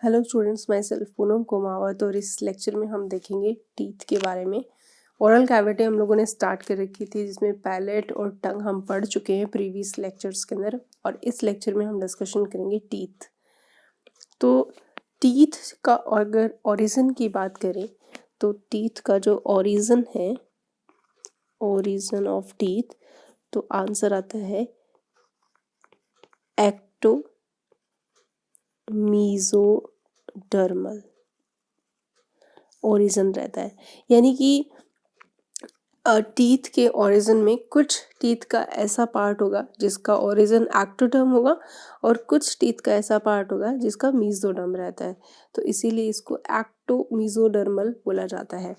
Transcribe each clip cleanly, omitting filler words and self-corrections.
Hello students, my self Poonam Kumawat और इस lecture में हम देखेंगे टीथ के बारे में। ओरल कैविटी हम लोगों ने स्टार्ट कर रखी थी जिसमें पैलेट और टंग हम पढ़ चुके हैं प्रीवियस लेक्चर्स के अंदर, और इस लेक्चर में हम डिस्कशन करेंगे टीथ। तो टीथ का अगर ओरिजिन की बात करें तो टीथ का जो ओरिजिन है, ओरिजिन ऑफ टीथ, तो आंसर आता है एक्टो मीजोडर्मल ओरिजिन रहता है। यानी कि टीथ के ओरिजिन में कुछ टीथ का ऐसा पार्ट होगा जिसका ओरिजिन एक्टोडर्म होगा और कुछ टीथ का ऐसा पार्ट होगा जिसका मीजोडर्म रहता है, तो इसीलिए इसको एक्टो मीजोडर्मल बोला जाता है।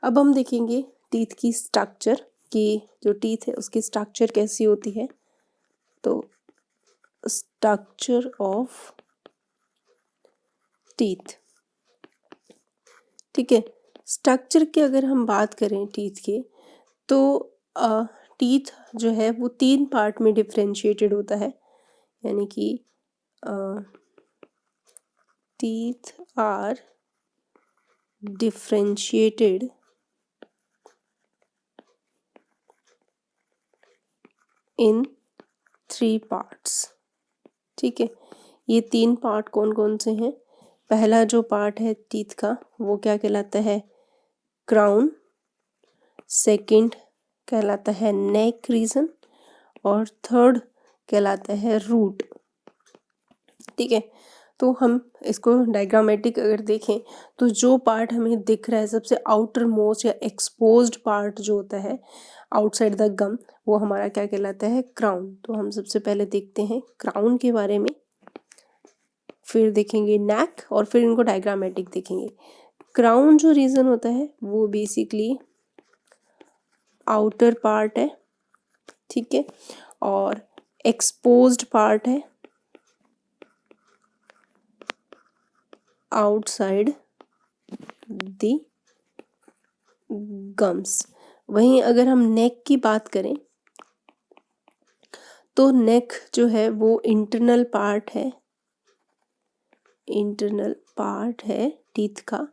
अब हम देखेंगे टीथ की स्ट्रक्चर कि जो टीथ है उसकी स्ट्रक्चर कैसी होती है। तो स्ट्रक्चर ऑफ टीथ, ठीक है। स्ट्रक्चर की अगर हम बात करें टीथ के, तो टीथ जो है वो 3 पार्ट में डिफ्रेंशिएटेड होता है। यानी कि teeth are differentiated in 3 parts, ठीक है। ये 3 पार्ट कौन कौन से हैं? पहला जो पार्ट है टीथ का वो क्या कहलाता है? क्राउन। सेकंड कहलाता है नेक रीजन और थर्ड कहलाता है रूट, ठीक है। तो हम इसको डायग्रामेटिक अगर देखें तो जो पार्ट हमें दिख रहा है सबसे आउटर मोस्ट या एक्सपोज्ड पार्ट जो होता है आउटसाइड द गम, वो हमारा क्या कहलाता है? क्राउन। तो हम सबसे पहले देखते हैं क्राउन के बारे में, फिर देखेंगे नेक और फिर इनको डायग्रामेटिक देखेंगे। क्राउन जो रीजन होता है वो बेसिकली आउटर पार्ट है, ठीक है, और एक्सपोज्ड पार्ट है आउटसाइड द गम्स। वहीं अगर हम नेक की बात करें तो नेक जो है वो इंटरनल पार्ट है, इंटरनल पार्ट है टीथ का,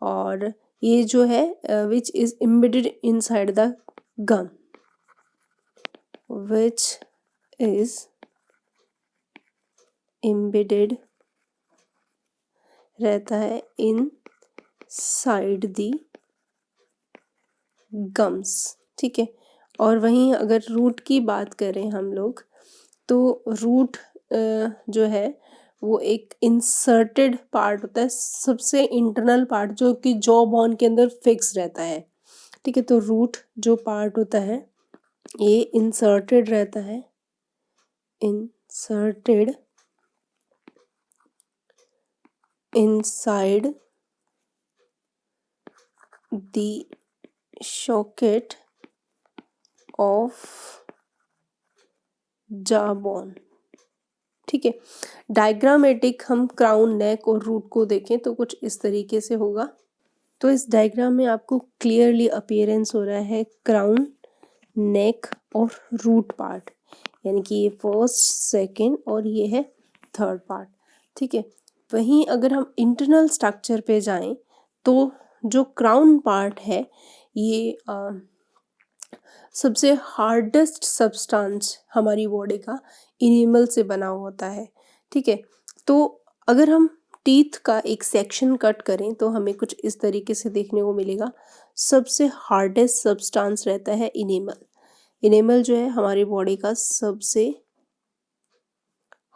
और ये जो है which is embedded inside the gum, which is embedded रहता है इन साइड दी गम्स, ठीक है। और वहीं अगर रूट की बात करें हम लोग, तो रूट जो है वो एक इंसर्टेड पार्ट होता है, सबसे इंटरनल पार्ट जो कि जॉ बोन के अंदर फिक्स रहता है, ठीक है। तो रूट जो पार्ट होता है ये इंसर्टेड रहता है, inserted inside the socket of jawbone, ठीक है। डायग्रामेटिक हम क्राउन, नेक और रूट को देखें तो कुछ इस तरीके से होगा। तो इस डायग्राम में आपको क्लियरली अपीयरेंस हो रहा है क्राउन, नेक और रूट पार्ट, यानी कि ये फर्स्ट, सेकंड और ये है थर्ड पार्ट, ठीक है। वहीं अगर हम इंटरनल स्ट्रक्चर पे जाएं तो जो क्राउन पार्ट है ये सबसे हार्डेस्ट सब्सटेंस हमारी बॉडी का इनेमल से बना होता है, ठीक है। तो अगर हम टीथ का एक सेक्शन कट करें तो हमें कुछ इस तरीके से देखने को मिलेगा। सबसे हार्डेस्ट सब्सटेंस रहता है इनेमल। इनेमल जो है हमारी बॉडी का सबसे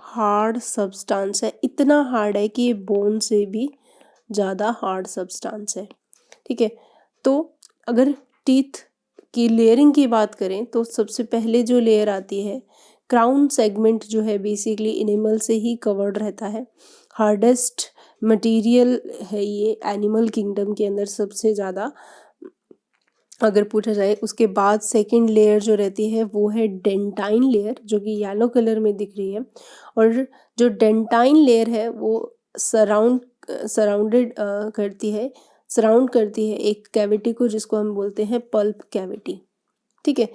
हार्ड सब्सटेंस है, इतना हार्ड है कि ये बोन से भी ज़्यादा हार्ड सब्सटेंस है, ठीक है। तो अगर टीथ की लेयरिंग की बात करें तो सबसे पहले जो लेयर आती है क्राउन सेगमेंट जो है बेसिकली इनेमल से ही कवर्ड रहता है। हार्डेस्ट मटेरियल है ये एनिमल किंगडम के अंदर सबसे ज़्यादा अगर पूछा जाए। उसके बाद सेकंड लेयर जो रहती है वो है डेंटाइन लेयर, जो कि येलो कलर में दिख रही है, और जो डेंटाइन लेयर है वो सराउंड करती है एक कैविटी को जिसको हम बोलते हैं पल्प कैविटी, ठीक है।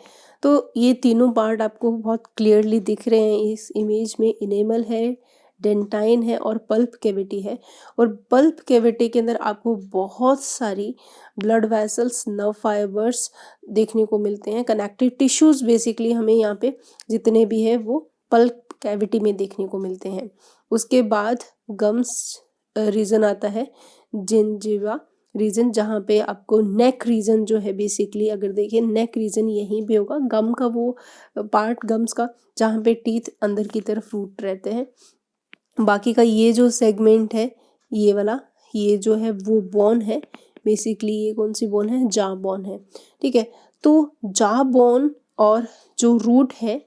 तो ये तीनों पार्ट आपको बहुत क्लियरली दिख रहे हैं इस इमेज में। इनेमल है, डेंटाइन है और पल्प कैविटी है। और पल्प कैविटी के अंदर आपको बहुत सारी ब्लड वेसल्स, नर्व फाइबर्स देखने को मिलते हैं। कनेक्टिव टिश्यूज बेसिकली हमें यहाँ पे जितने भी है वो पल्प कैविटी में देखने को मिलते हैं। उसके बाद गम्स रीजन आता है, जिंजिवा रीजन, जहाँ पे आपको नेक रीजन जो है बेसिकली अगर देखिए नेक रीजन यहीं पे होगा, गम का वो पार्ट गम्स का जहाँ पे टीथ अंदर की तरफ रूट रहते हैं। बाकी का ये जो सेगमेंट है ये वाला, ये जो है वो बोन है बेसिकली। ये कौन सी बोन है? जा बोन है। ठीक है, तो जा बोन और जो रूट है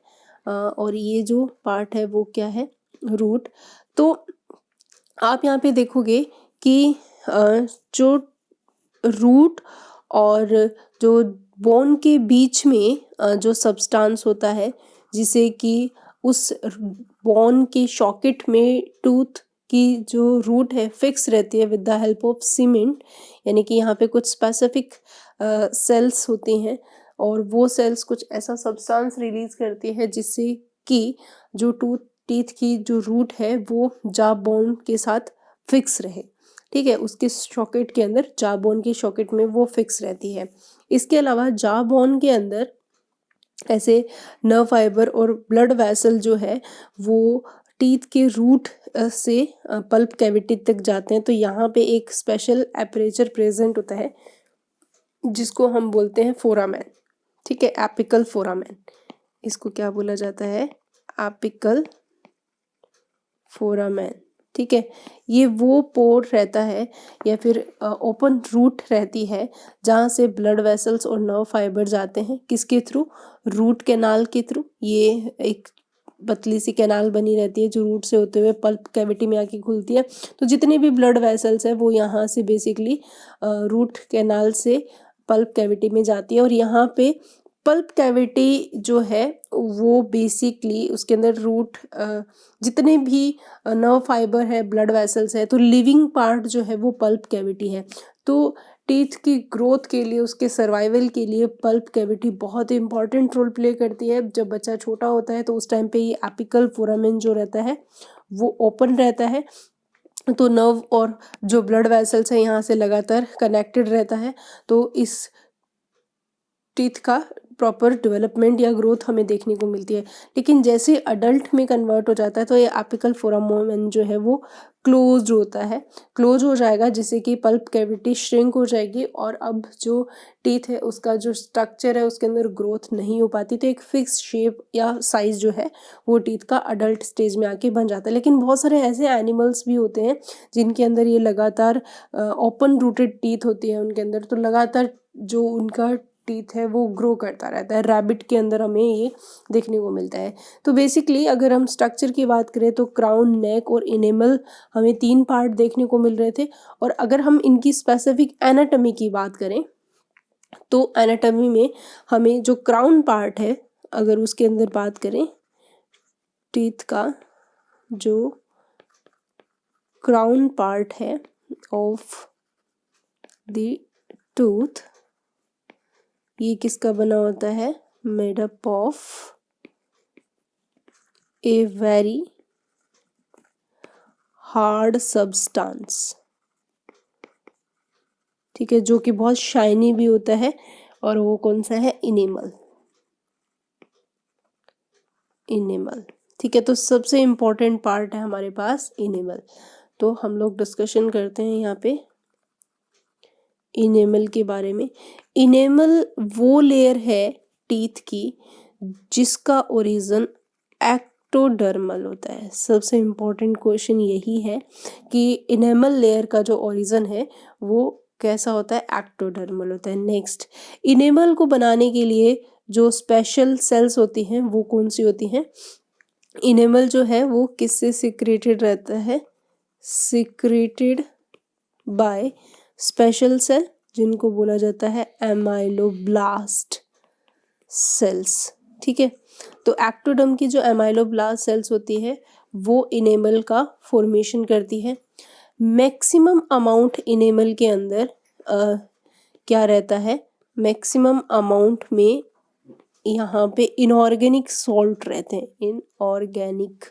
और ये जो पार्ट है वो क्या है? रूट। तो आप यहाँ पे देखोगे कि जो रूट और जो बोन के बीच में जो सब्सटेंस होता है जिसे कि उस बोन के सॉकेट में टूथ की जो रूट है फिक्स रहती है with the help of cement, यानी कि यहाँ पे कुछ स्पेसिफिक सेल्स होती हैं और वो सेल्स कुछ ऐसा सब्सटेंस रिलीज करती है जिससे कि जो टीथ की जो रूट है वो जा बोन के साथ फिक्स रहे। ठीक है, उसके सॉकेट के अंदर, जा बोन की सॉकेट में वो फिक्स रहती है। इसके अलावा जा बोन के अंदर ऐसे नर्व फाइबर और ब्लड वेसल जो है वो टीथ के रूट से पल्प कैविटी तक जाते हैं। तो यहाँ पे एक स्पेशल एपरेचर प्रेजेंट होता है जिसको हम बोलते हैं फोरामेन। ठीक है, एपिकल फोरामेन, इसको क्या बोला जाता है? Apical foramen. ठीक है, ये वो पोर रहता है या फिर ओपन रूट रहती है जहाँ से ब्लड वेसल्स और नर्व फाइबर जाते हैं। किसके थ्रू? रूट कैनाल के थ्रू। ये एक पतली सी कैनाल बनी रहती है जो रूट से होते हुए पल्प कैविटी में आके खुलती है। तो जितने भी ब्लड वेसल्स है वो यहाँ से बेसिकली रूट कैनाल से पल्प कैविटी में जाती है। और यहाँ पे पल्प कैविटी जो है वो बेसिकली उसके अंदर रूट जितने भी नर्व फाइबर है, ब्लड वेसल्स है, तो लिविंग पार्ट जो है वो पल्प कैविटी है। तो टीथ की ग्रोथ के लिए, उसके सर्वाइवल के लिए पल्प कैविटी बहुत इंपॉर्टेंट रोल प्ले करती है। जब बच्चा छोटा होता है तो उस टाइम पे ये एपिकल फोरामेन जो रहता है वो ओपन रहता है, तो नर्व और जो ब्लड वेसल्स है यहाँ से लगातार कनेक्टेड रहता है। तो इस टीथ का प्रॉपर डेवलपमेंट या ग्रोथ हमें देखने को मिलती है। लेकिन जैसे अडल्ट में कन्वर्ट हो जाता है तो ये एपिकल फोरामेन जो है वो क्लोज होता है, क्लोज हो जाएगा, जिससे कि पल्प कैविटी श्रिंक हो जाएगी और अब जो टीथ है उसका जो स्ट्रक्चर है उसके अंदर ग्रोथ नहीं हो पाती। तो एक फिक्स शेप या साइज जो है वो टीथ का अडल्ट स्टेज में आके बन जाता है। लेकिन बहुत सारे ऐसे एनिमल्स भी होते हैं जिनके अंदर ये लगातार ओपन रूटेड टीथ होती है उनके अंदर, तो लगातार जो उनका टीथ है वो ग्रो करता रहता है। रैबिट के अंदर हमें ये देखने को मिलता है। तो बेसिकली अगर हम स्ट्रक्चर की बात करें तो क्राउन, नेक और इनेमल हमें 3 पार्ट देखने को मिल रहे थे। और अगर हम इनकी स्पेसिफिक एनाटॉमी की बात करें तो एनाटॉमी में हमें जो क्राउन पार्ट है, अगर उसके अंदर बात करें टीथ का, जो क्राउन पार्ट है ऑफ द टूथ, ये किसका बना होता है? Made up of a very hard substance. ठीक है, जो कि बहुत शाइनी भी होता है, और वो कौन सा है? इनेमल। इनेमल, ठीक है, तो सबसे इम्पोर्टेंट पार्ट है हमारे पास इनेमल। तो हम लोग डिस्कशन करते हैं यहाँ पे इनेमल के बारे में। इनेमल वो लेयर है टीथ की जिसका ओरिजिन एक्टोडर्मल होता है। सबसे इम्पोर्टेंट क्वेश्चन यही है कि इनेमल लेयर का जो ओरिजिन है वो कैसा होता है? एक्टोडर्मल होता है। नेक्स्ट, इनेमल को बनाने के लिए जो स्पेशल सेल्स होती हैं वो कौन सी होती हैं? इनेमल जो है वो किससे सिक्रेटेड रहता है? सिक्रेटेड बाय स्पेशल सेल जिनको बोला जाता है एमाइलोब्लास्ट सेल्स। ठीक है, तो एक्टोडर्म की जो एमाइलोब्लास्ट सेल्स होती है वो इनेमल का फॉर्मेशन करती है। मैक्सिमम अमाउंट इनेमल के अंदर क्या रहता है? मैक्सिमम अमाउंट में यहाँ पे इनऑर्गेनिक सॉल्ट रहते हैं। इनऑर्गेनिक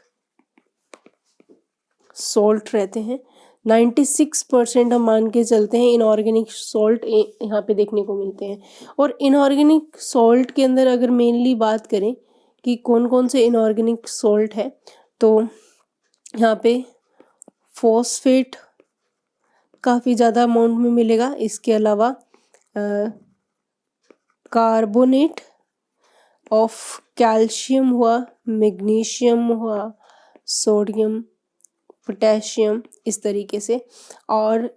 सॉल्ट रहते हैं। 96% हम मान के चलते हैं इनऑर्गेनिक सॉल्ट यहाँ पे देखने को मिलते हैं। और इनऑर्गेनिक सॉल्ट के अंदर अगर मेनली बात करें कि कौन कौन से इनऑर्गेनिक सॉल्ट है, तो यहाँ पे फॉस्फेट काफ़ी ज़्यादा अमाउंट में मिलेगा। इसके अलावा कार्बोनेट ऑफ कैल्शियम हुआ, मैग्नीशियम हुआ, सोडियम, पोटेशियम, इस तरीके से। और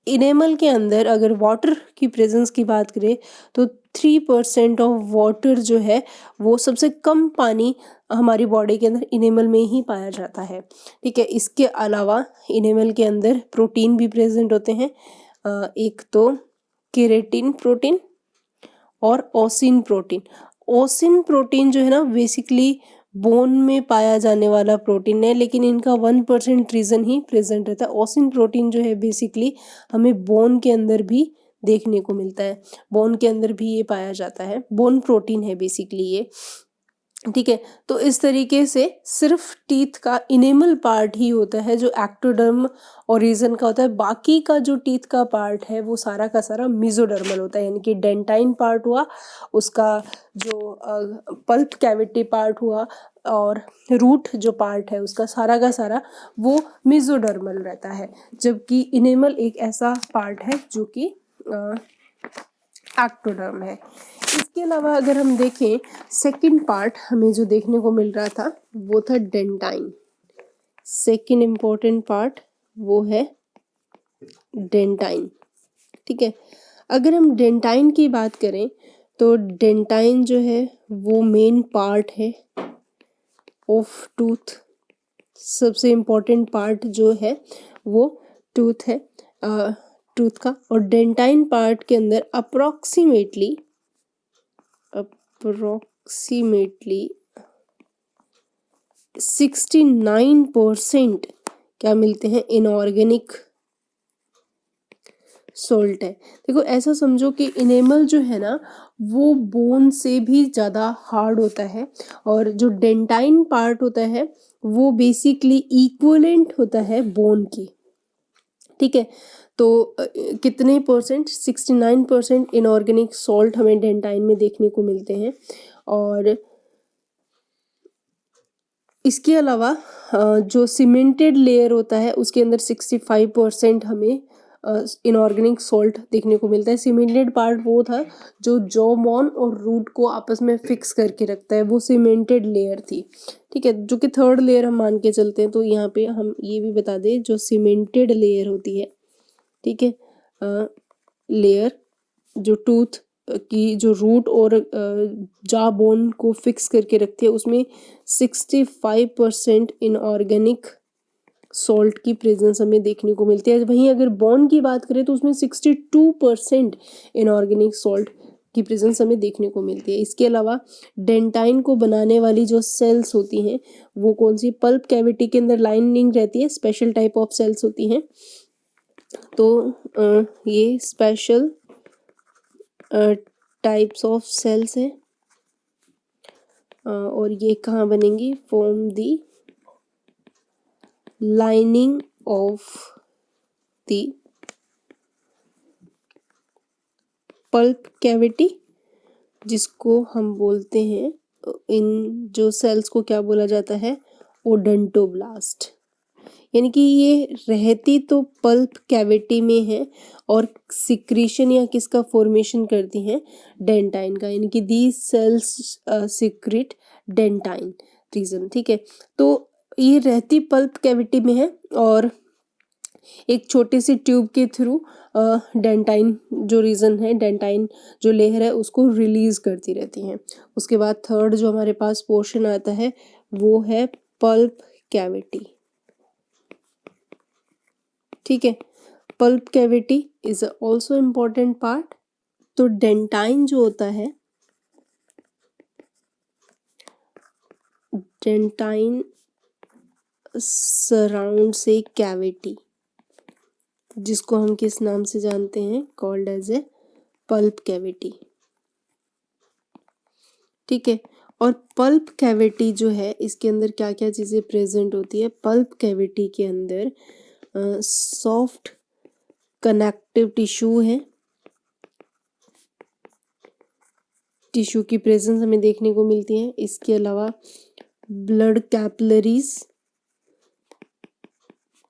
इनेमल के अंदर अगर वाटर की प्रेजेंस की बात करें तो 3% ऑफ वाटर जो है वो सबसे कम पानी हमारी बॉडी के अंदर इनेमल में ही पाया जाता है। ठीक है, इसके अलावा इनेमल के अंदर प्रोटीन भी प्रेजेंट होते हैं। एक तो केराटिन प्रोटीन और ओसिन प्रोटीन। ओसिन प्रोटीन जो है ना बेसिकली बोन में पाया जाने वाला प्रोटीन है, लेकिन इनका 1% रीजन ही प्रेजेंट रहता है। ओसिन प्रोटीन जो है बेसिकली हमें बोन के अंदर भी देखने को मिलता है, बोन के अंदर भी ये पाया जाता है, बोन प्रोटीन है बेसिकली ये। ठीक है, तो इस तरीके से सिर्फ टीथ का इनेमल पार्ट ही होता है जो एक्टोडर्म ओरिजिन का होता है। बाकी का जो टीथ का पार्ट है वो सारा का सारा मेसोडर्मल होता है, यानी कि डेंटाइन पार्ट हुआ, उसका जो पल्प कैविटी पार्ट हुआ, और रूट जो पार्ट है उसका सारा का सारा वो मेसोडर्मल रहता है। जबकि इनेमल एक ऐसा पार्ट है जो कि एक्टोडर्म है। इसके अलावा अगर हम देखें सेकंड पार्ट हमें जो देखने को मिल रहा था वो था डेंटाइन। सेकंड इम्पोर्टेंट पार्ट वो है डेंटाइन। ठीक है, अगर हम डेंटाइन की बात करें तो डेंटाइन जो है वो मेन पार्ट है ऑफ टूथ। सबसे इम्पोर्टेंट पार्ट जो है वो टूथ है, टूथ का। और डेंटाइन पार्ट के अंदर अप्रोक्सीमेटली 69% क्या मिलते हैं, इनऑर्गेनिक सॉल्ट है। देखो ऐसा समझो कि इनेमल जो है ना वो बोन से भी ज़्यादा हार्ड होता है, और जो डेंटाइन पार्ट होता है वो बेसिकली इक्विवेलेंट होता है बोन की। ठीक है, तो कितने परसेंट, 69% इनऑर्गेनिक सॉल्ट हमें डेंटाइन में देखने को मिलते हैं। और इसके अलावा जो सीमेंटेड लेयर होता है उसके अंदर 65% हमें इनऑर्गेनिक सॉल्ट देखने को मिलता है। सीमेंटेड पार्ट वो था जो जॉ बोन और रूट को आपस में फिक्स करके रखता है, वो सीमेंटेड लेयर थी। ठीक है, जो कि थर्ड लेयर हम मान के चलते हैं। तो यहाँ पे हम ये भी बता दें जो सीमेंटेड लेयर होती है, ठीक है, लेयर जो टूथ की जो रूट और जॉ बोन को फिक्स करके रखती है उसमें 65% इनऑर्गेनिक सॉल्ट की प्रेजेंस हमें देखने को मिलती है। वहीं अगर बोन की बात करें तो उसमें 62% इनऑर्गेनिक सॉल्ट की प्रेजेंस हमें देखने को मिलती है। इसके अलावा डेंटाइन को बनाने वाली जो सेल्स होती हैं वो कौन सी, पल्प कैविटी के अंदर लाइनिंग रहती है, स्पेशल टाइप ऑफ सेल्स होती हैं। तो ये स्पेशल टाइप्स ऑफ सेल्स है, और ये कहाँ बनेंगी, form the lining of the pulp cavity, जिसको हम बोलते हैं, इन जो सेल्स को क्या बोला जाता है, ओडोंटोब्लास्ट। यानी कि ये रहती तो पल्प कैविटी में है और सिक्रीशन या किसका फॉर्मेशन करती हैं, डेंटाइन का, यानी कि these cells secrete dentine region. ठीक है, तो ये रहती पल्प कैविटी में है और एक छोटी सी ट्यूब के थ्रू डेंटाइन जो रीजन है, डेंटाइन जो लेयर है उसको रिलीज करती रहती हैं। उसके बाद थर्ड जो हमारे पास पोर्शन आता है वो है पल्प कैविटी। ठीक है, pulp cavity is also important part. तो डेंटाइन जो होता है, डेंटाइन सराउंड्स ए कैविटी जिसको हम किस नाम से जानते हैं, called as a pulp cavity. ठीक है, और पल्प कैविटी जो है इसके अंदर क्या क्या चीज़ें प्रेजेंट होती है? पल्प कैविटी के अंदर सॉफ्ट कनेक्टिव टिश्यू है, टिश्यू की प्रेजेंस हमें देखने को मिलती है। इसके अलावा ब्लड कैपिलरीज,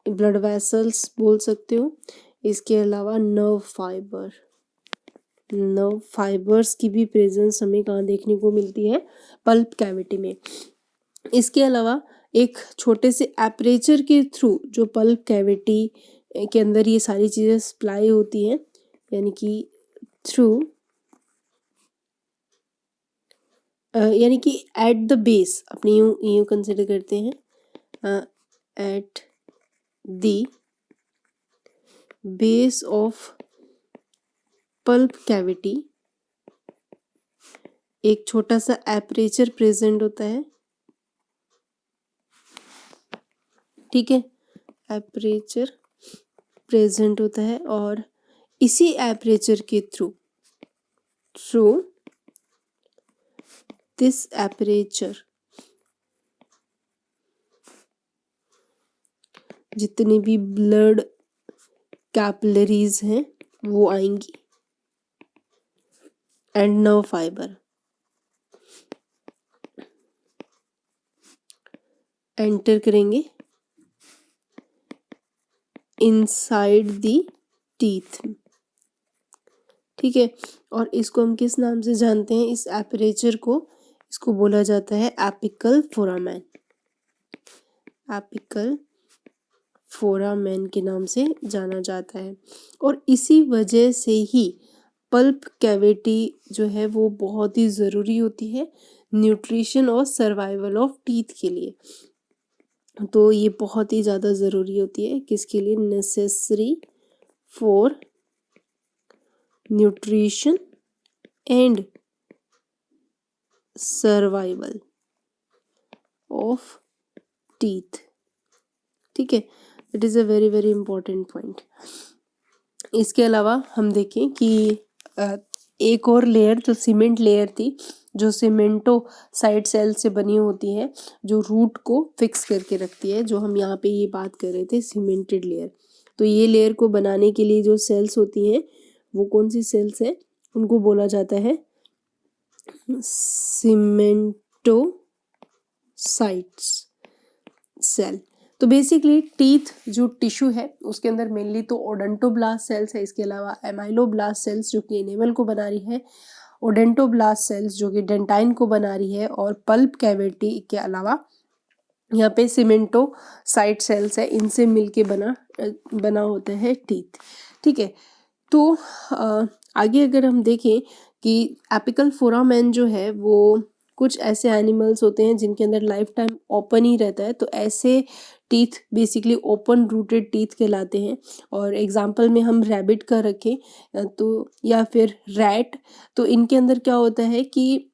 ब्लड वेसल्स बोल सकते हो। इसके अलावा नर्व फाइबर्स की भी प्रेजेंस हमें कहाँ देखने को मिलती है? पल्प कैविटी में। इसके अलावा एक छोटे से एपरेचर के थ्रू जो पल्प कैविटी के अंदर ये सारी चीज़ें सप्लाई होती हैं, यानी कि थ्रू यानी कि एट द बेस, अपने यूं कंसिडर करते हैं, at the base of pulp cavity एक छोटा सा एपरेचर प्रेजेंट होता है, ठीक है, एपरेचर प्रेजेंट होता है। और इसी एपरेचर के थ्रू दिस एपरेचर जितनी भी ब्लड कैपिलरीज हैं वो आएंगी एंड नर्व फाइबर एंटर करेंगे इनसाइड द टीथ, ठीक है। और इसको हम किस नाम से जानते हैं? इस एपरेचर को, इसको बोला जाता है एपिकल फोरामेन, एपिकल फोरामेन के नाम से जाना जाता है। और इसी वजह से ही पल्प कैविटी जो है वो बहुत ही ज़रूरी होती है न्यूट्रिशन और सर्वाइवल ऑफ टीथ के लिए। तो ये बहुत ही ज़्यादा ज़रूरी होती है, किसके लिए? Necessary for nutrition and survival of teeth, ठीक है। It is a very very important point. इसके अलावा हम देखें कि एक और लेयर जो सीमेंट लेयर थी, जो सीमेंटो साइड सेल से बनी होती है, जो रूट को फिक्स करके रखती है, जो हम यहाँ पे ये बात कर रहे थे सीमेंटेड लेयर। तो ये लेयर को बनाने के लिए जो सेल्स होती हैं वो कौन सी सेल्स है? उनको बोला जाता है सीमेंटोसाइट्स सेल। तो बेसिकली टीथ जो टिश्यू है उसके अंदर मेनली तो ओडोंटोब्लास्ट सेल्स है, इसके अलावा एमाइलोब्लास्ट सेल्स जो कि एनेमल को बना रही है, ओडेंटोब्लास्ट सेल्स जो कि डेंटाइन को बना रही है, और पल्प कैविटी के अलावा यहाँ पे सीमेंटोसाइट सेल्स है, इनसे मिलके बना होता है टीथ, ठीक है। तो आगे अगर हम देखें कि एपिकल फोरामेन जो है वो कुछ ऐसे एनिमल्स होते हैं जिनके अंदर लाइफ टाइम ओपन ही रहता है, तो ऐसे teeth basically open rooted teeth कहलाते हैं। और एग्जांपल में हम रैबिट का रखें तो, या फिर रैट, तो इनके अंदर क्या होता है कि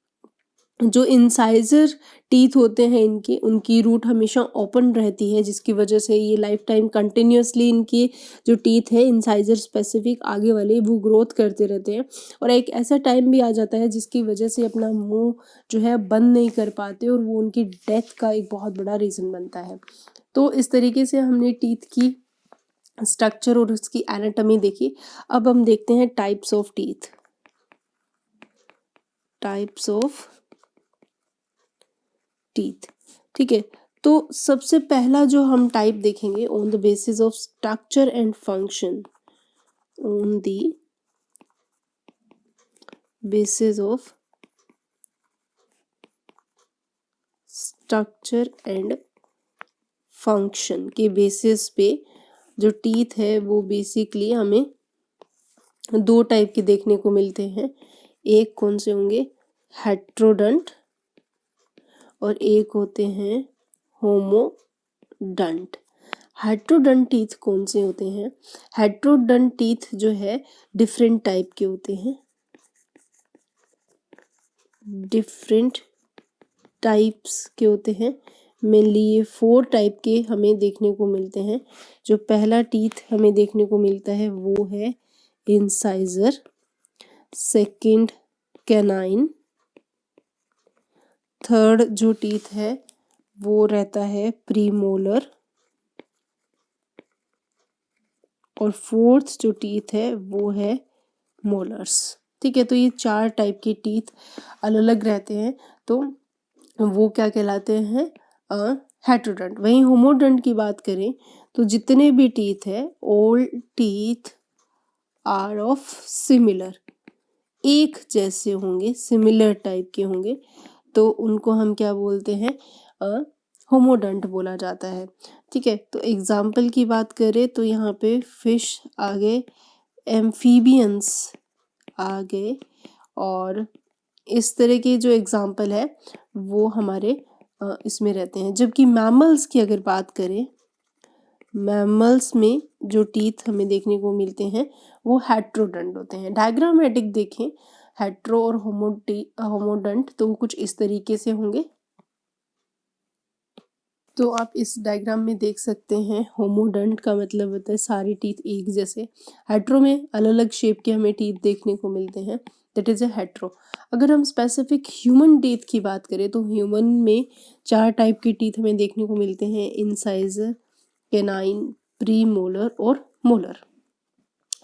जो इंसाइजर टीथ होते हैं इनके, उनकी रूट हमेशा ओपन रहती है, जिसकी वजह से ये लाइफ टाइम कंटिन्यूसली इनकी जो टीथ है इंसाइजर स्पेसिफिक आगे वाले वो ग्रोथ करते रहते हैं। और एक ऐसा टाइम भी आ जाता है जिसकी वजह से अपना मुंह जो है बंद नहीं कर पाते, और वो उनकी डेथ का एक बहुत बड़ा रीज़न बनता है। तो इस तरीके से हमने टीथ की स्ट्रक्चर और उसकी एनाटॉमी देखी। अब हम देखते हैं types of teeth, types of teeth, ठीक है। तो सबसे पहला जो हम टाइप देखेंगे, on the basis of structure and function, on the basis of structure and function के बेसिस पे जो टीथ है वो बेसिकली हमें दो टाइप के देखने को मिलते हैं। एक कौन से होंगे? हेट्रोडंट, और एक होते हैं होमोडंट। हेट्रोडंट टीथ कौन से होते हैं? हेट्रोडंट टीथ जो है डिफरेंट टाइप के होते हैं, डिफरेंट टाइप्स के होते हैं। मेनली ये 4 टाइप के हमें देखने को मिलते हैं। जो पहला टीथ हमें देखने को मिलता है वो है इंसाइजर, सेकंड कैनाइन, थर्ड जो टीथ है वो रहता है प्रीमोलर, और फोर्थ जो टीथ है वो है मोलर्स। ठीक है, तो ये 4 टाइप के टीथ अलग अलग रहते हैं, तो वो क्या कहलाते हैं, हेटेरोडंट। वहीं होमोडंट की बात करें तो जितने भी टीथ है, all teeth are of similar, एक जैसे होंगे, सिमिलर टाइप के होंगे, तो उनको हम क्या बोलते हैं, होमोडंट बोला जाता है। ठीक है, तो एग्जाम्पल की बात करें तो यहाँ पे फिश आ गए, एम्फीबियंस आ गए, और इस तरह के जो एग्जाम्पल है वो हमारे इसमें रहते हैं। जबकि मैमल्स की अगर बात करें, मैमल्स में जो टीथ हमें देखने को मिलते हैं वो हेट्रोडंट होते हैं। डायग्रामेटिक देखें, हेट्रो और होमोडंट, तो वो कुछ इस तरीके से होंगे। तो आप इस डायग्राम में देख सकते हैं, होमोडंट का मतलब होता है सारे टीथ एक जैसे। हेट्रो में अलग अलग शेप के हमें टीथ देखने को मिलते हैं, दैट इज ए हेट्रो। अगर हम स्पेसिफिक ह्यूमन टीथ की बात करें तो ह्यूमन में 4 टाइप के टीथ हमें देखने को मिलते हैं, इंसाइजर, कैनाइन, प्री मोलर और मोलर।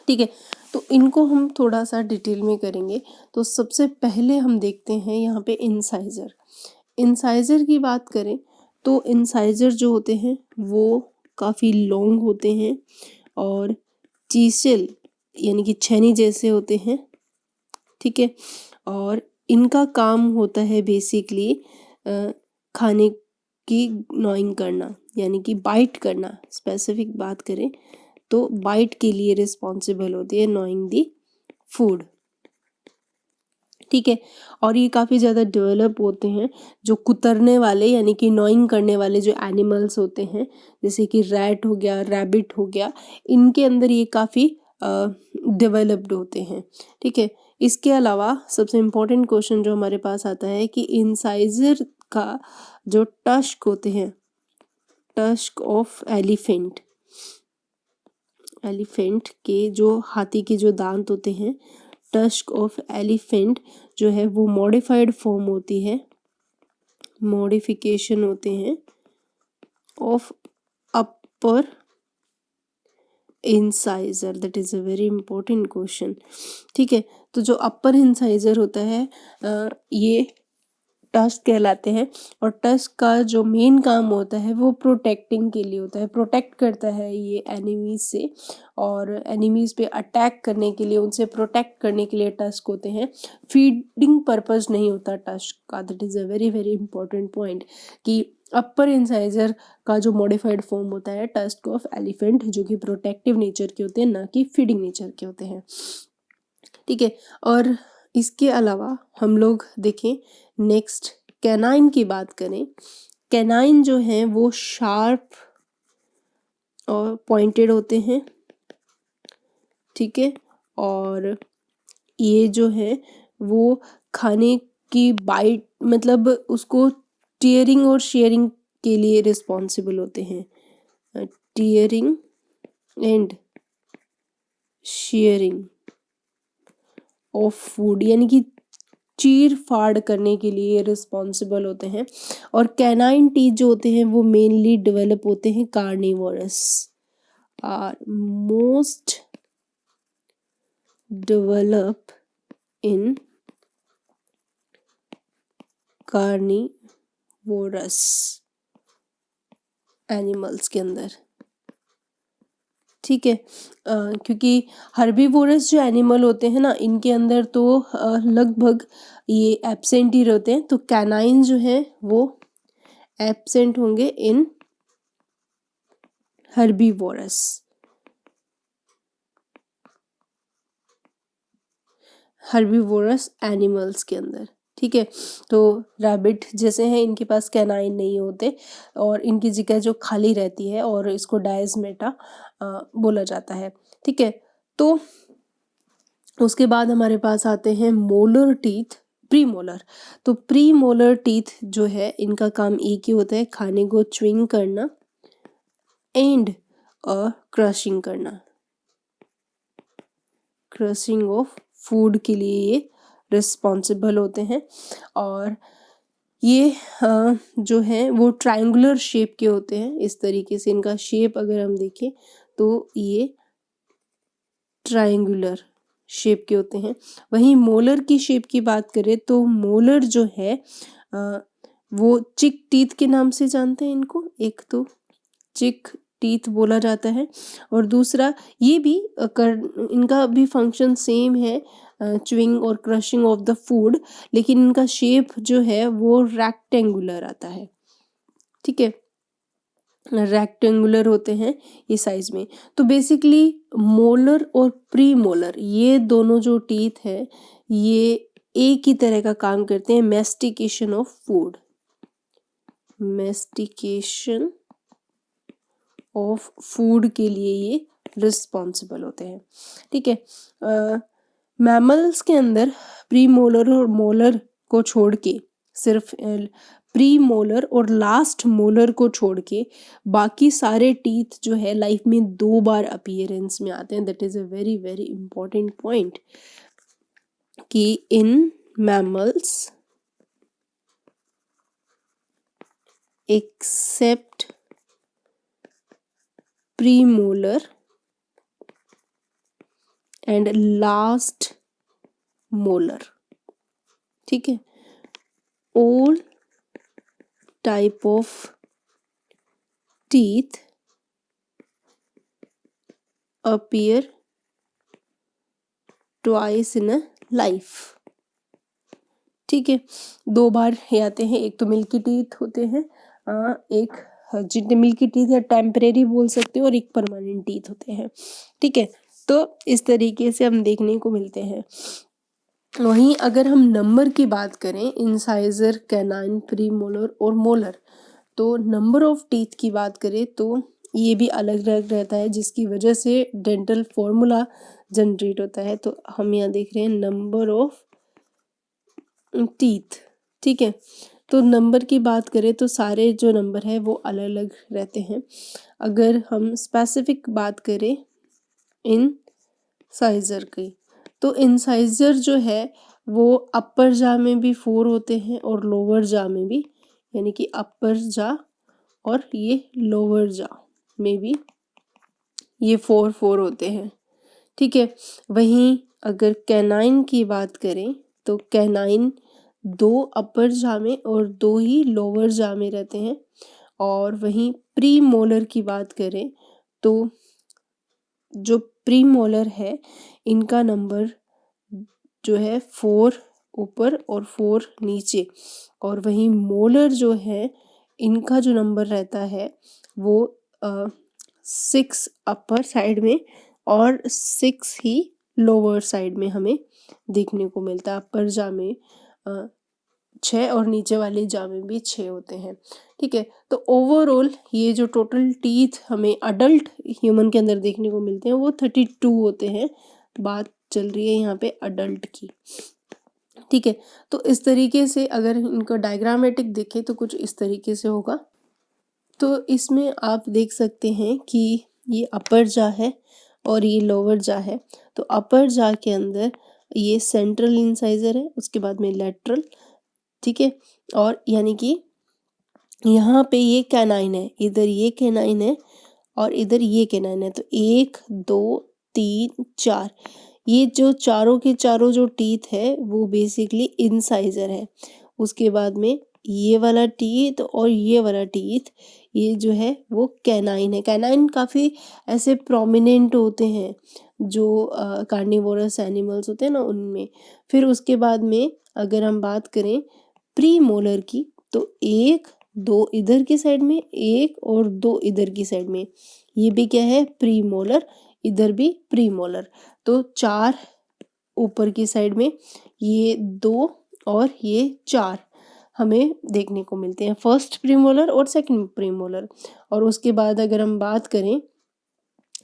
ठीक है, तो इनको हम थोड़ा सा डिटेल में करेंगे। तो सबसे पहले हम देखते हैं यहाँ पे इंसाइजर। इंसाइजर की बात करें तो इंसाइजर जो होते हैं वो काफ़ी लॉन्ग होते हैं और चीसल यानी कि छेनी जैसे होते हैं। ठीक है, और इनका काम होता है बेसिकली खाने की नॉइंग करना, यानी कि बाइट करना। स्पेसिफिक बात करें तो बाइट के लिए रिस्पॉन्सिबल होती है, नॉइंग दी फूड। ठीक है, और ये काफ़ी ज़्यादा डेवलप होते हैं। जो कुतरने वाले यानी कि नॉइंग करने वाले जो एनिमल्स होते हैं, जैसे कि रैट हो गया, रैबिट हो गया, इनके अंदर ये काफ़ी डेवलप्ड होते हैं। ठीक है, इसके अलावा सबसे इम्पोर्टेंट क्वेश्चन जो हमारे पास आता है कि इंसाइजर का जो टस्क होते हैं, टस्क ऑफ एलिफेंट, एलिफेंट के जो हाथी के जो दांत होते हैं, टस्क ऑफ एलिफेंट जो है वो मॉडिफाइड फॉर्म होती है, मॉडिफिकेशन होते हैं of upper incisor. That is a very important question. ठीक है, तो जो अपर इंसाइजर होता है ये टस्क कहलाते हैं, और टस्क का जो मेन काम होता है वो प्रोटेक्टिंग के लिए होता है, प्रोटेक्ट करता है ये एनिमीज से, और एनिमीज पे अटैक करने के लिए, उनसे प्रोटेक्ट करने के लिए टस्क होते हैं। फीडिंग पर्पस नहीं होता टस्क का। That is a very very important point कि अपर इंसाइजर का जो मॉडिफाइड फॉर्म होता है टस्क ऑफ एलिफेंट, जो कि प्रोटेक्टिव नेचर के होते हैं, ना कि फीडिंग नेचर के होते हैं। ठीक है, और इसके अलावा हम लोग देखें नेक्स्ट कैनाइन की बात करें। कैनाइन जो हैं वो शार्प और पॉइंटेड होते हैं। ठीक है, और ये जो है वो खाने की बाइट मतलब उसको टीयरिंग और शेयरिंग के लिए रिस्पॉन्सिबल होते हैं। Tearing and sharing of food, यानी कि चीर फाड़ करने के लिए रिस्पॉन्सिबल होते हैं। और कैनाइन टीथ जो होते हैं वो मेनली डेवलप होते हैं carnivorous, are most develop in carnivorous animals के अंदर। ठीक है, क्योंकि हर्बीवोरस जो एनिमल होते हैं ना, इनके अंदर तो लगभग ये एब्सेंट ही रहते हैं, तो कैनाइन जो है वो एब्सेंट होंगे इन हर्बीवोरस, हर्बीवोरस एनिमल्स के अंदर। ठीक है, तो रैबिट जैसे हैं इनके पास कैनाइन नहीं होते और इनकी जगह जो खाली रहती है, और इसको डायस्मेटा बोला जाता है। ठीक है, तो उसके बाद हमारे पास आते हैं मोलर टीथ, प्री मोलर। तो प्री मोलर टीथ जो है इनका काम एक ही होता है, खाने को च्विंग करना एंड क्रशिंग करना, क्रशिंग ऑफ फूड के लिए ये रिस्पॉन्सिबल होते हैं। और ये जो है वो ट्रायंगुलर शेप के होते हैं। इस तरीके से इनका शेप अगर हम देखें तो ये ट्रायंगुलर शेप के होते हैं। वहीं मोलर की शेप की बात करें तो मोलर जो है वो चिक टीथ के नाम से जानते हैं इनको। एक तो चिक टीथ बोला जाता है और दूसरा ये भी इनका भी फंक्शन सेम है, च्युइंग और क्रशिंग ऑफ द फूड, लेकिन इनका शेप जो है वो रेक्टेंगुलर आता है। ठीक है, रेक्टेंगुलर होते हैं ये साइज में। तो बेसिकली मोलर और प्री मोलर ये दोनों जो टीथ है ये एक ही तरह का काम करते हैं, mastication of food, mastication of food के लिए ये रिस्पॉन्सिबल होते हैं। ठीक है, मैमल्स के अंदर प्री मोलर और मोलर को छोड़ के, सिर्फ प्री मोलर और लास्ट मोलर को छोड़ के बाकी सारे टीथ जो है लाइफ में 2 बार अपीयरेंस में आते हैं। That is a very very important point कि in mammals except premolar and last molar, ठीक है, all type of teeth appear twice in a life। ठीक है, 2 बार ये आते हैं। एक तो मिल्की टीथ होते हैं, एक जितने मिल्की टीथ या टेम्परेरी बोल सकते हो, और एक परमानेंट टीथ होते हैं। ठीक है, तो इस तरीके से हम देखने को मिलते हैं। वहीं अगर हम नंबर की बात करें, इंसाइजर, कैनाइन, प्री मोलर और मोलर, तो नंबर ऑफ टीथ की बात करें तो ये भी अलग अलग रहता है, जिसकी वजह से डेंटल फॉर्मूला जनरेट होता है। तो हम यहाँ देख रहे हैं नंबर ऑफ टीथ। ठीक है, तो नंबर की बात करें तो सारे जो नंबर है वो अलग अलग रहते हैं। अगर हम स्पेसिफिक बात करें इंसाइजर की, तो इंसाइजर जो है वो अपर जा में भी 4 होते हैं और लोअर जा में भी, यानी कि अपर जा और ये लोअर जा में भी ये 4 होते हैं। ठीक है, वहीं अगर कैनाइन की बात करें तो कैनाइन 2 अपर जा में और 2 ही लोअर जा में रहते हैं। और वहीं प्री मोलर की बात करें तो जो प्री मोलर है इनका नंबर जो है 4 ऊपर और 4 नीचे, और वहीं मोलर जो है इनका जो नंबर रहता है वो 6 अपर साइड में और 6 ही लोअर साइड में हमें देखने को मिलता है। अपर जा में 6 और नीचे वाले जा में भी 6 होते हैं। ठीक है, तो ओवरऑल ये जो टोटल टीथ हमें अडल्ट ह्यूमन के अंदर देखने को मिलते हैं वो 32 होते हैं। बात चल रही है यहाँ पे अडल्ट की। ठीक है, तो इस तरीके से अगर इनका डायग्रामेटिक देखें तो कुछ इस तरीके से होगा। तो इसमें आप देख सकते हैं कि ये अपर जा है और ये लोअर जा है। तो अपर जा के अंदर ये सेंट्रल इंसाइजर है, उसके बाद में लेटरल। ठीक है, और यानी कि यहाँ पे ये कैनाइन है, इधर ये कैनाइन है और इधर ये कैनाइन है। तो 1 2 3 4, ये जो चारों के चारों जो टीथ है वो बेसिकली इंसाइजर है। उसके बाद में ये वाला टीथ और ये वाला टीथ ये जो है वो कैनाइन है। कैनाइन काफ़ी ऐसे प्रोमिनेंट होते हैं जो कार्निवोरस एनिमल्स होते हैं ना उनमें। फिर उसके बाद में अगर हम बात करें प्री मोलर की, तो 1 2 इधर की साइड में, 1 और 2 इधर की साइड में, ये भी क्या है प्री मोलर, इधर भी प्री मोलर। तो 4 ऊपर की साइड में, ये 2 और ये 4 हमें देखने को मिलते हैं, फर्स्ट प्रीमोलर और सेकंड प्रीमोलर। और उसके बाद अगर हम बात करें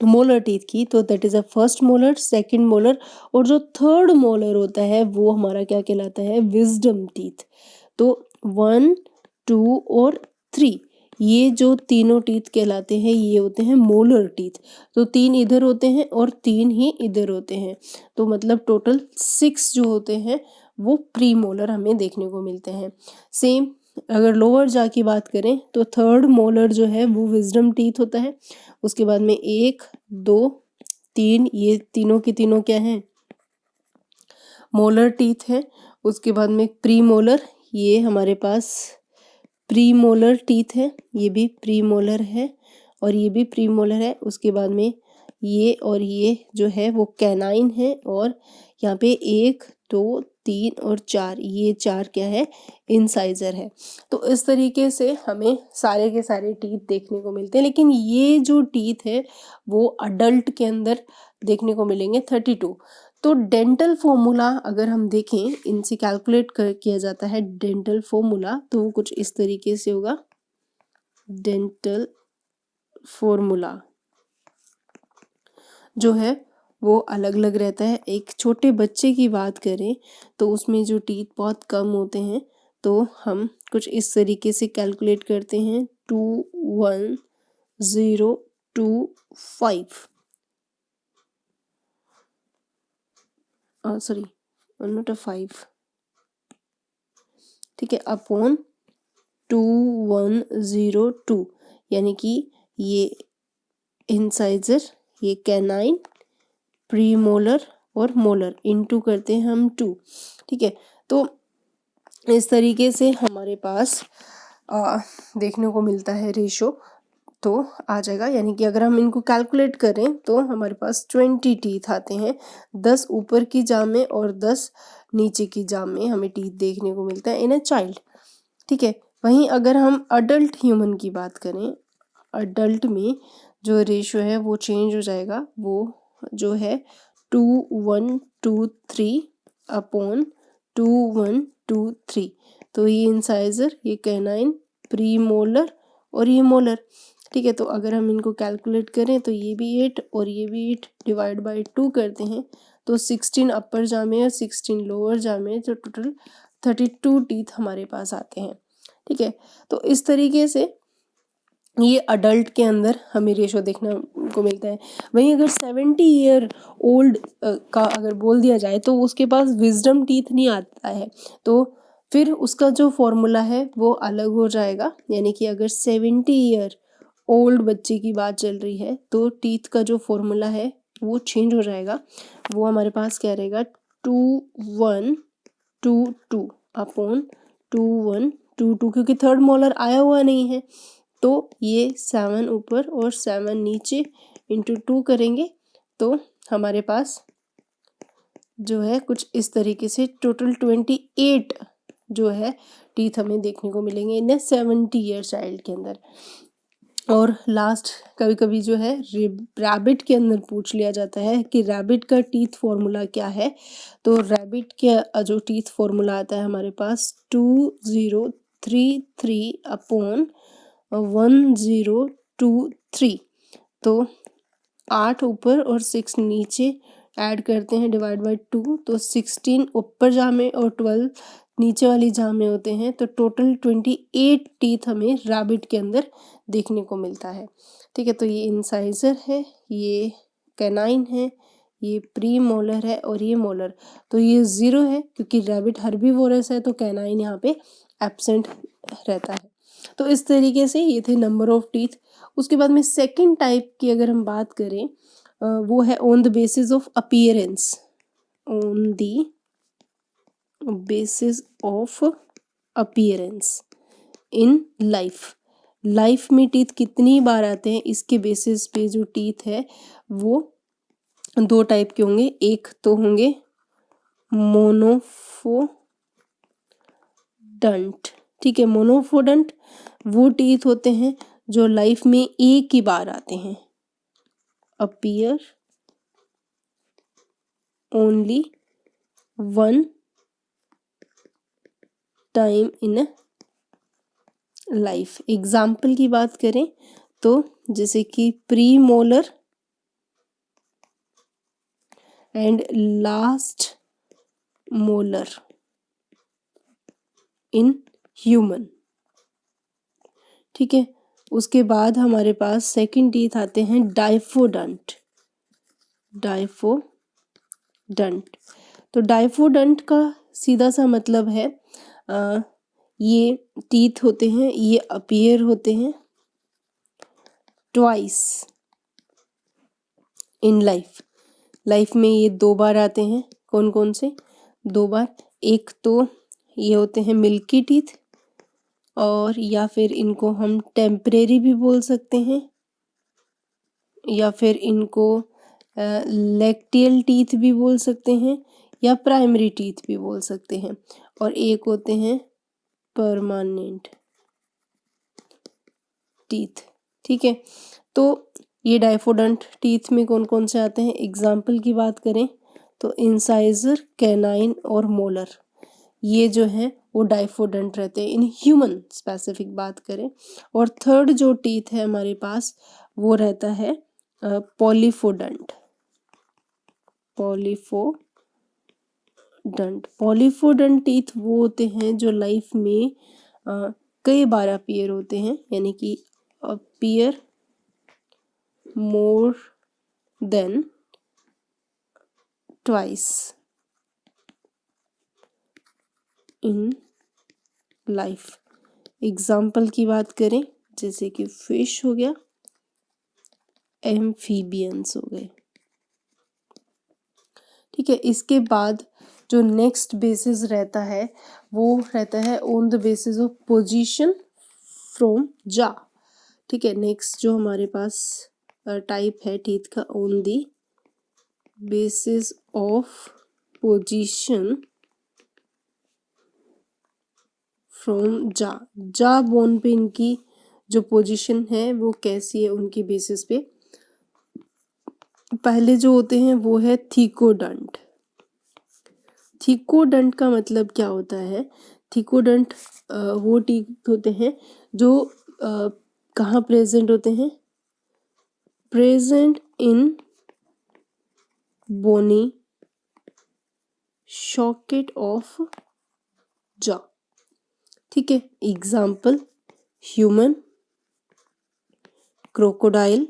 मोलर टीथ की, तो that is a first molar, second molar, और जो थर्ड मोलर होता है वो हमारा क्या कहलाता है, विजडम टीथ। तो 1 2 और 3 ये जो तीनों टीथ कहलाते हैं ये होते हैं मोलर टीथ। तो 3 इधर होते हैं और 3 ही इधर होते हैं, तो मतलब टोटल 6 जो होते हैं वो प्री मोलर हमें देखने को मिलते हैं। सेम अगर लोअर जा की बात करें तो थर्ड मोलर जो है वो विजडम टीथ होता है। उसके बाद में 1 2 3, ये तीनों की तीनों क्या हैं, मोलर टीथ है। उसके बाद में प्री मोलर, ये हमारे पास प्री मोलर टीथ है, ये भी प्री मोलर है और ये भी प्री मोलर है। उसके बाद में ये और ये जो है वो कैनाइन है और यहाँ पे 1 2 3 और 4, ये 4 क्या है, इंसाइजर है। तो इस तरीके से हमें सारे के सारे टीथ देखने को मिलते हैं, लेकिन ये जो टीथ है वो अडल्ट के अंदर देखने को मिलेंगे 32। तो डेंटल फॉर्मूला अगर हम देखें, इनसे कैलकुलेट किया जाता है डेंटल फॉर्मूला, तो वो कुछ इस तरीके से होगा। डेंटल फॉर्मूला जो है वो अलग अलग रहता है। एक छोटे बच्चे की बात करें तो उसमें जो टीथ बहुत कम होते हैं, तो हम कुछ इस तरीके से कैलकुलेट करते हैं 2 1 0 2 5, सॉरी नॉट अ 5, ठीक है, अपॉन 2 1 0 2, यानी कि ये इंसाइजर, ये कैनाइन, प्री मोलर और मोलर इनटू करते हैं हम 2, ठीक है। तो इस तरीके से हमारे पास देखने को मिलता है रेशो, तो आ जाएगा। यानी कि अगर हम इनको कैलकुलेट करें तो हमारे पास 20 टीथ आते हैं, 10 ऊपर की जाम में और 10 नीचे की जाम में हमें टीथ देखने को मिलता है इन अ चाइल्ड, ठीक है। वहीं अगर हम अडल्ट ह्यूमन की बात करें, अडल्ट में जो रेशो है वो चेंज हो जाएगा, वो जो है 2 1 2 3 अपॉन 2 1 2 3। तो ये इंसाइजर, ये कैनाइन, प्री मोलर और ये मोलर, ठीक है। तो अगर हम इनको कैलकुलेट करें तो ये भी 8 और ये भी 8 डिवाइड बाई 2 करते हैं तो 16 अपर जामे और 16 लोअर जामे, तो टोटल 32 टीथ हमारे पास आते हैं, ठीक है। तो इस तरीके से ये अडल्ट के अंदर हमें रेशो देखने को मिलता है। वहीं अगर 70 ईयर ओल्ड का अगर बोल दिया जाए तो उसके पास विजडम टीथ नहीं आता है, तो फिर उसका जो फॉर्मूला है वो अलग हो जाएगा। यानी कि अगर 70 ईयर ओल्ड बच्चे की बात चल रही है तो टीथ का जो फॉर्मूला है वो चेंज हो जाएगा। वो हमारे पास क्या रहेगा, 2 1 2 2 अपॉन 2 1 2 2, क्योंकि थर्ड मोलर आया हुआ नहीं है तो ये 7 ऊपर और 7 नीचे इंटू 2 करेंगे तो हमारे पास जो है कुछ इस तरीके से टोटल 28 जो है टीथ हमें देखने को मिलेंगे इन 70 ईयर चाइल्ड के अंदर। और लास्ट कभी कभी जो है रैबिट के अंदर पूछ लिया जाता है कि रैबिट का टीथ फॉर्मूला क्या है, तो रैबिट के जो टीथ फॉर्मूला आता है हमारे पास 2 0 3 3 अपॉन 1 0 2 3। तो 8 ऊपर और 6 नीचे ऐड करते हैं डिवाइड बाई 2, तो 16 ऊपर जामे और 12 नीचे वाली जामे होते हैं, तो टोटल 28 टीथ हमें रैबिट के अंदर देखने को मिलता है, ठीक है। तो ये इंसाइजर है, ये कैनाइन है, ये प्री मोलर है और ये मोलर। तो ये 0 है क्योंकि रैबिट हर्बीवोरस है, तो कैनाइन यहाँ पे एब्सेंट रहता है। तो इस तरीके से ये थे नंबर ऑफ टीथ। उसके बाद में सेकंड टाइप की अगर हम बात करें, वो है on the basis of appearance, on the basis of appearance in life. Life में टीथ कितनी बार आते हैं इसके बेसिस पे जो टीथ है वो 2 टाइप के होंगे। एक तो होंगे मोनोफोडंट, ठीक है। मोनोफोडंट वो टीथ होते हैं जो लाइफ में एक ही बार आते हैं, appear only one time in life. Example की बात करें तो जैसे कि pre molar and last molar in human, ठीक है। उसके बाद हमारे पास सेकंड टीथ आते हैं डाइफोडंट, डाइफोडंट। तो डाइफोडंट का सीधा सा मतलब है ये टीथ होते हैं, ये अपीयर होते हैं ट्वाइस इन लाइफ में ये 2 बार आते हैं। कौन कौन से 2 बार? एक तो ये होते हैं मिल्की टीथ, और या फिर इनको हम टेम्परेरी भी बोल सकते हैं, या फिर इनको लैक्टियल टीथ भी बोल सकते हैं, या प्राइमरी टीथ भी बोल सकते हैं। और एक होते हैं परमानेंट टीथ। ठीक है, तो ये डाइफोडंट टीथ में कौन कौन से आते हैं? एग्जाम्पल की बात करें तो इंसाइजर, कैनाइन और मोलर, ये जो है वो डाइफोडंट रहते हैं इन ह्यूमन स्पेसिफिक बात करें। और थर्ड जो टीथ है हमारे पास वो रहता है पॉलीफोडंट। पॉलीफोडंट टीथ वो होते हैं जो लाइफ में कई बार अपीयर होते हैं, यानी कि appear more than twice in life. Example की बात करें जैसे कि फिश हो गया, एम्फीबियंस हो गए। ठीक है, इसके बाद जो नेक्स्ट बेसिस रहता है वो रहता है on the basis of position from जा। ठीक है, नेक्स्ट जो हमारे पास टाइप है टीथ का, on the basis of position from जा बोन पे इनकी जो पोजीशन है वो कैसी है उनकी बेसिस पे। पहले जो होते हैं वो है थीकोडंट। थीकोडंट का मतलब क्या होता है? थीकोडंट वो टीथ होते हैं जो कहाँ प्रेजेंट होते हैं? Present in bony socket of jaw. ठीक है, एग्जाम्पल ह्यूमन, क्रोकोडाइल।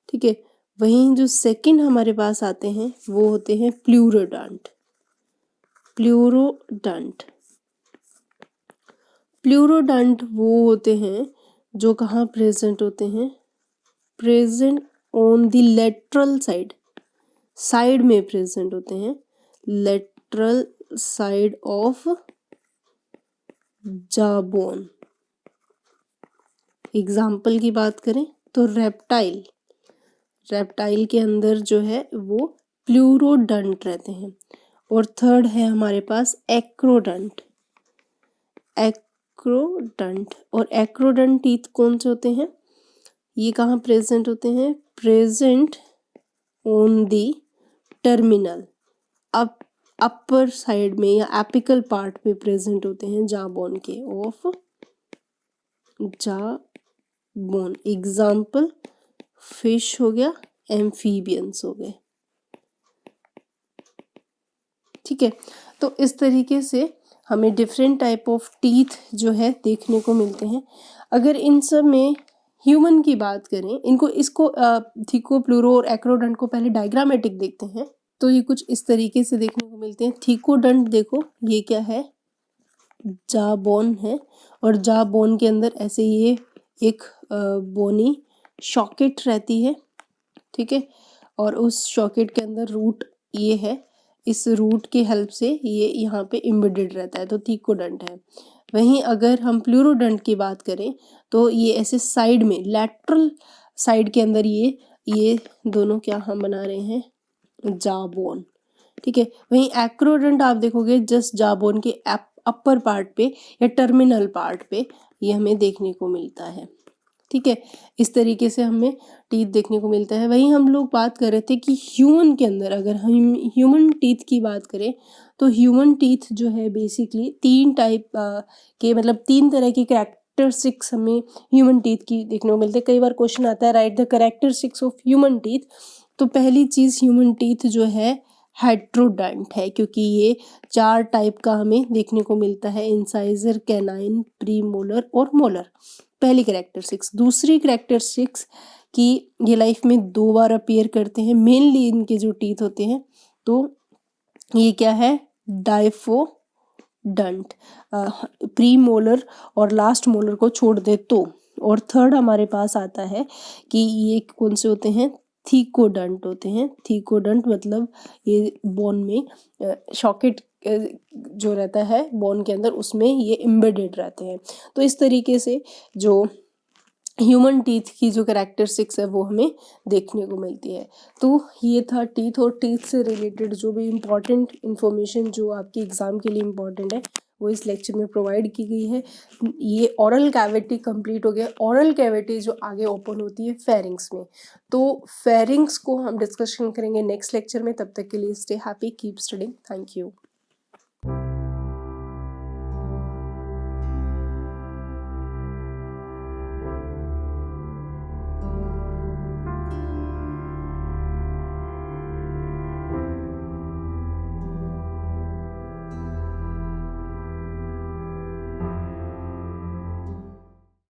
ठीक है, वहीं जो सेकंड हमारे पास आते हैं वो होते हैं प्लूरोडंट। प्लूरोडंट वो होते हैं जो कहाँ प्रेजेंट होते हैं? Present on the lateral side में प्रेजेंट होते हैं, लेटरल साइड ऑफ जाबोन। एग्जाम्पल की बात करें तो रेप्टाइल के अंदर जो है वो प्लूरोडंट रहते हैं। और थर्ड है हमारे पास एक्रोडंट। और एक्रोडंट टीथ कौन से होते हैं? ये कहाँ प्रेजेंट होते हैं? Present on the terminal, upper side में या एपिकल पार्ट पे प्रेजेंट होते हैं जाबोन के, ऑफ जाबोन। एग्जाम्पल फिश हो गया, एम्फीबियंस हो गए। ठीक है, तो इस तरीके से हमें डिफरेंट टाइप ऑफ टीथ जो है देखने को मिलते हैं। अगर इन सब में ह्यूमन की बात करें, इसको थीको, प्लूरो और एक्रोडंट को पहले डायग्रामेटिक देखते हैं तो ये कुछ इस तरीके से देखने को मिलते हैं। थीकोडंट देखो, ये क्या है? जाबोन है, और जाबोन के अंदर ऐसे ये एक बोनी सॉकेट रहती है। ठीक है, और उस सॉकेट के अंदर रूट ये है, इस रूट की हेल्प से ये यहाँ पे इम्बेडेड रहता है, तो थीकोडंट है। वहीं अगर हम प्लूरोडंट की बात करें तो ये ऐसे साइड में लैटरल साइड के अंदर ये दोनों क्या हम बना रहे हैं? जाबोन। ठीक है, वहीं एक्रोडंट आप देखोगे जस्ट जाबोन के अपर पार्ट पे या टर्मिनल पार्ट पे ये हमें देखने को मिलता है। ठीक है, इस तरीके से हमें टीथ देखने को मिलता है। वहीं हम लोग बात कर रहे थे कि ह्यूमन के अंदर अगर हम ह्यूमन टीथ की बात करें तो ह्यूमन टीथ जो है बेसिकली 3 टाइप के, मतलब 3 तरह की कैरेक्टरिस्टिक्स हमें ह्यूमन टीथ की देखने को मिलते हैं। कई बार क्वेश्चन आता है right the characteristics of human teeth. तो पहली चीज़ ह्यूमन टीथ जो है हेट्रोडंट है, क्योंकि ये 4 टाइप का हमें देखने को मिलता है, इंसाइजर, कैनाइन, प्रीमोलर और मोलर। पहली कैरेक्टरिस्टिक्स। दूसरी कैरेक्टरिस्टिक्स कि ये लाइफ में 2 बार अपीयर करते हैं, मेनली इनके जो टीथ होते हैं। तो ये क्या है? डंट, प्री मोलर और लास्ट मोलर को छोड़ दे तो। और थर्ड हमारे पास आता है कि ये कौन से होते हैं, थीकोडंट होते हैं। थीकोडंट मतलब ये बोन में सॉकेट जो रहता है बोन के अंदर, उसमें ये एम्बेडेड रहते हैं। तो इस तरीके से जो ह्यूमन टीथ की जो कैरेक्टरिस्टिक्स है वो हमें देखने को मिलती है। तो ये था टीथ, और टीथ से रिलेटेड जो भी इम्पॉर्टेंट इन्फॉर्मेशन जो आपके एग्ज़ाम के लिए इम्पॉर्टेंट है वो इस लेक्चर में प्रोवाइड की गई है। ये ओरल कैविटी कंप्लीट हो गया। ओरल कैविटी जो आगे ओपन होती है फेरिंग्स में, तो फेरिंग्स को हम डिस्कशन करेंगे नेक्स्ट लेक्चर में। तब तक के लिए stay happy, keep studying, thank you.